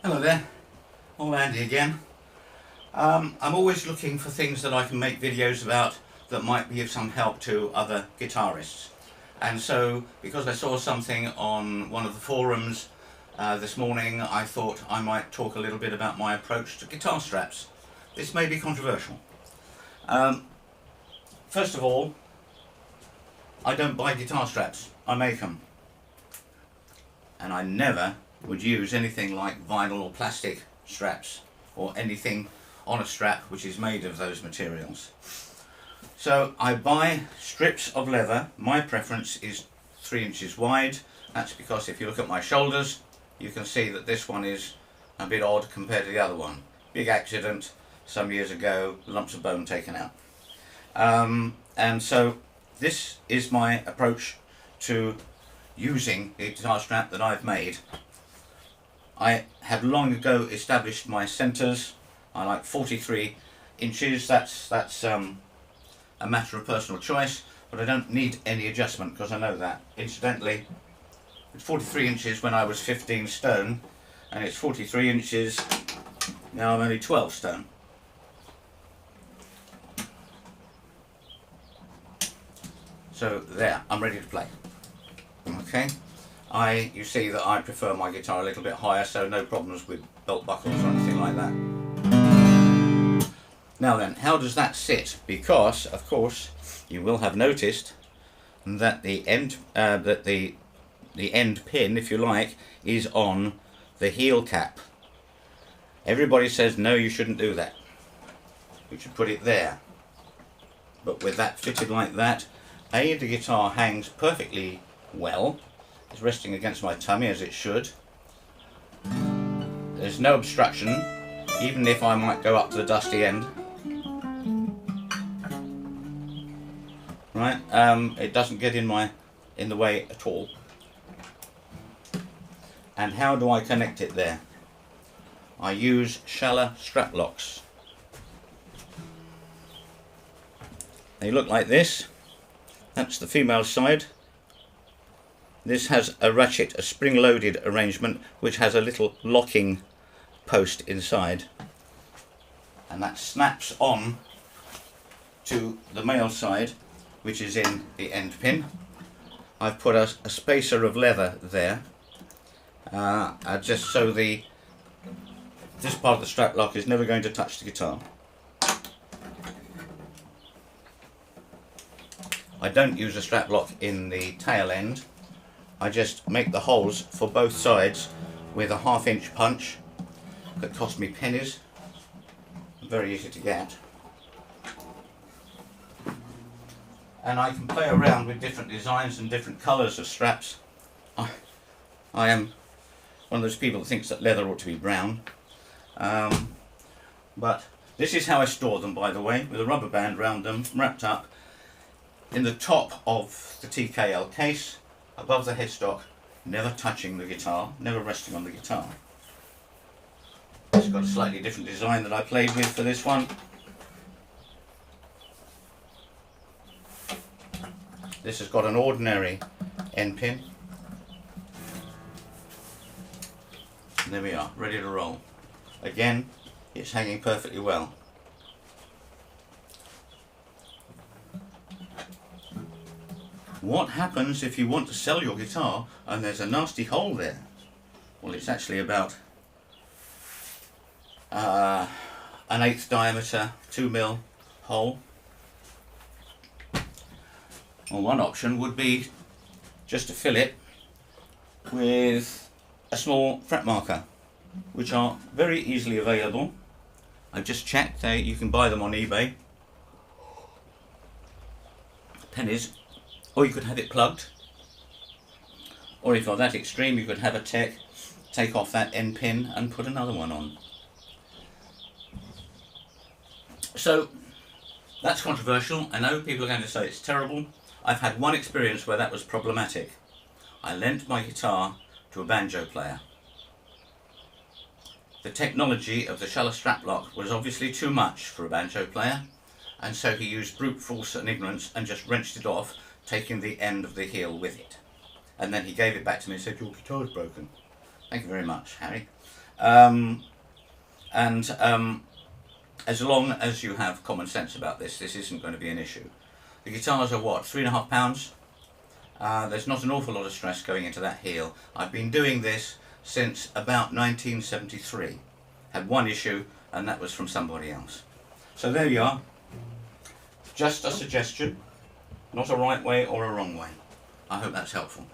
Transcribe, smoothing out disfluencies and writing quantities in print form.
Hello there, all Andy again. I'm always looking for things that I can make videos about that might be of some help to other guitarists. And so, because I saw something on one of the forums this morning, I thought I might talk a little bit about my approach to guitar straps. This may be controversial. First of all, I don't buy guitar straps, I make them. And I never would use anything like vinyl or plastic straps or anything on a strap which is made of those materials. So I buy strips of leather. My preference is 3 inches wide. That's because if you look at my shoulders you can see that this one is a bit odd compared to the other one. Big accident some years ago, lumps of bone taken out. And so this is my approach to using the guitar strap that I've made. I have long ago established my centres. I like 43 inches. That's a matter of personal choice, but I don't need any adjustment because I know that. Incidentally, it's 43 inches when I was 15 stone, and it's 43 inches now I'm only 12 stone. So there, I'm ready to play. Okay. You see that I prefer my guitar a little bit higher, so no problems with belt buckles or anything like that. Now then, how does that sit? Because, of course, you will have noticed that the end pin, if you like, is on the heel cap. Everybody says no, you shouldn't do that. You should put it there. But with that fitted like that, the guitar hangs perfectly well. It's resting against my tummy as it should. There's no obstruction, even if I might go up to the dusty end. Right, it doesn't get in the way at all. And how do I connect it there? I use Schaller Straplocks. They look like this. That's the female side. This has a ratchet, a spring-loaded arrangement, which has a little locking post inside, and that snaps on to the male side, which is in the end pin. I've put a spacer of leather there, just so this part of the strap lock is never going to touch the guitar. I don't use a strap lock in the tail end. I just make the holes for both sides with a 1/2 inch punch that cost me pennies. Very easy to get. And I can play around with different designs and different colours of straps. I am one of those people that thinks that leather ought to be brown. But this is how I store them, by the way, with a rubber band round them, wrapped up in the top of the TKL case, above the headstock, never touching the guitar, never resting on the guitar. It's got a slightly different design that I played with for this one. This has got an ordinary end pin. And there we are, ready to roll. Again, it's hanging perfectly well. What happens if you want to sell your guitar and there's a nasty hole there? Well, it's actually about an 1/8 diameter 2mm hole. Well, one option would be just to fill it with a small fret marker, which are very easily available. I've just checked, you can buy them on eBay. Pennies. Or you could have it plugged, or if you're that extreme you could have a tech take off that end pin and put another one on. So that's controversial. I know people are going to say it's terrible. I've had one experience where that was problematic. I lent my guitar to a banjo player. The technology of the Schaller Straplock was obviously too much for a banjo player, and so he used brute force and ignorance and just wrenched it off, taking the end of the heel with it. And then he gave it back to me and said, "Your guitar's broken." Thank you very much, Harry. As long as you have common sense about this, this isn't going to be an issue. The guitars are what, £3.5? There's not an awful lot of stress going into that heel. I've been doing this since about 1973. Had one issue, and that was from somebody else. So there you are. Just a suggestion, not a right way or a wrong way. I hope that's helpful.